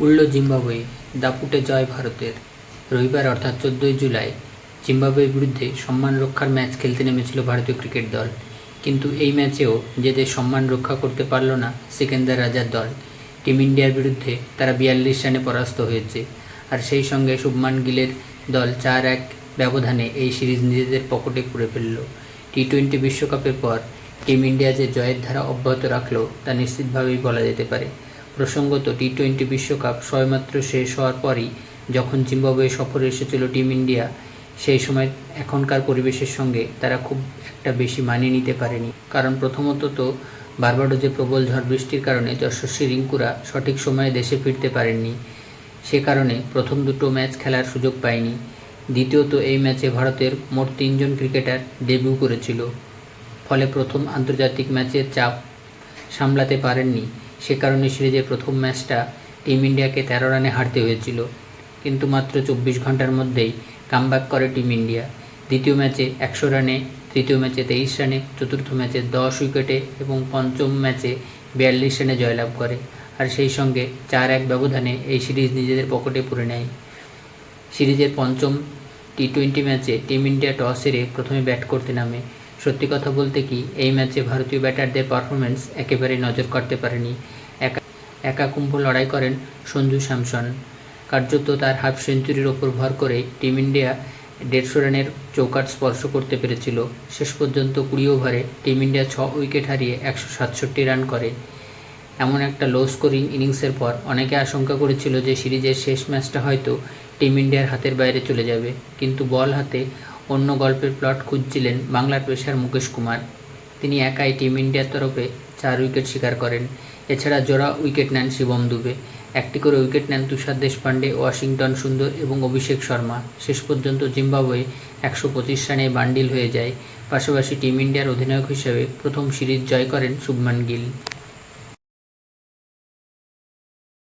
উড়ল Zimbabwe, দাপুটে জয় ভারতের। রবিবার অর্থাৎ 14ই জুলাই জিম্বাবুয়ের বিরুদ্ধে সম্মান রক্ষার ম্যাচ খেলতে নেমেছিল ভারতীয় ক্রিকেট দল। কিন্তু এই ম্যাচেও নিজেদের সম্মান রক্ষা করতে পারল না সিকান্দার রাজার দল। টিম ইন্ডিয়ার বিরুদ্ধে তারা 42 রানে পরাস্ত হয়েছে। আর সেই সঙ্গে শুভমান গিলের দল 4-1 ব্যবধানে এই সিরিজ নিজেদের পকেটে পুরে ফেলল। টি-20 বিশ্বকাপের পর টিম ইন্ডিয়া যে জয়ের ধারা অব্যাহত রাখল তা নিশ্চিতভাবেই বলা যেতে পারে। প্রসঙ্গত, টি-20 বিশ্বকাপ সবেমাত্র শেষ হওয়ার পরই যখন জিম্বাবুয়ে সফরে এসেছিল টিম ইন্ডিয়া, সেই সময় এখনকার পরিবেশের সঙ্গে তারা খুব একটা বেশি মানিয়ে নিতে পারেনি। কারণ প্রথমত তো বারবাডোজে প্রবল ঝড় বৃষ্টির কারণে যশস্বী রিঙ্কুরা সঠিক সময়ে দেশে ফিরতে পারেননি। সে কারণে প্রথম দুটো ম্যাচ খেলার সুযোগ পায়নি। দ্বিতীয়ত, এই ম্যাচে ভারতের মোট 3 জন ক্রিকেটার ডেবিউ করেছিল, ফলে প্রথম আন্তর্জাতিক ম্যাচের চাপ সামলাতে পারেননি। সে কারণে সিরিজের প্রথম ম্যাচটা টিম ইন্ডিয়াকে 13 রানে হারতে হয়েছিল। কিন্তু মাত্র 24 ঘন্টার মধ্যেই কামব্যাক করে টিম ইন্ডিয়া। দ্বিতীয় ম্যাচে 100 রানে, তৃতীয় ম্যাচে 23 রানে, চতুর্থ ম্যাচে 10 উইকেটে এবং পঞ্চম ম্যাচে 42 রানে জয়লাভ করে। আর সেই সঙ্গে 4-1 ব্যবধানে এই সিরিজ নিজেদের পকেটে পুরে নেয়। সিরিজের পঞ্চম টি-20 ম্যাচে টিম ইন্ডিয়া টস হেরে প্রথমে ব্যাট করতে নামে। সত্যি কথা বলতে কি, এই ম্যাচে ভারতীয় ব্যাটারদের পারফরম্যান্স একেবারেই নজর কাড়তে পারেনি। একাকুম্ভ লড়াই করেন সঞ্জু স্যামসন। কার্যত তার হাফ সেঞ্চুরির ওপর ভর করে টিম ইন্ডিয়া 150 রানের চৌকাঠ স্পর্শ করতে পেরেছিল। শেষ পর্যন্ত 20 ওভারে টিম ইন্ডিয়া 6 উইকেট হারিয়ে 167 রান করে। এমন একটা লো স্কোরিং ইনিংসের পর অনেকে আশঙ্কা করেছিল যে সিরিজের শেষ ম্যাচটা হয়তো টিম ইন্ডিয়ার হাতের বাইরে চলে যাবে। কিন্তু বল হাতে অন্য গল্পের প্লট খুঁজছিলেন বাংলার পেসার মুকেশ কুমার। তিনি একাই টিম ইন্ডিয়ার তরফে 4 উইকেট শিকার করেন। এছাড়া জোড়া উইকেট নেন শিবম দুবে, একটি করে উইকেট নেন তুষার দেশপান্ডে, ওয়াশিংটন সুন্দর এবং অভিষেক শর্মা। শেষ পর্যন্ত জিম্বাবুয়ে 125 রানে বান্ডিল হয়ে যায়। পাশাপাশি টিম ইন্ডিয়ার অধিনায়ক হিসেবে প্রথম সিরিজ জয় করেন শুভমান গিল।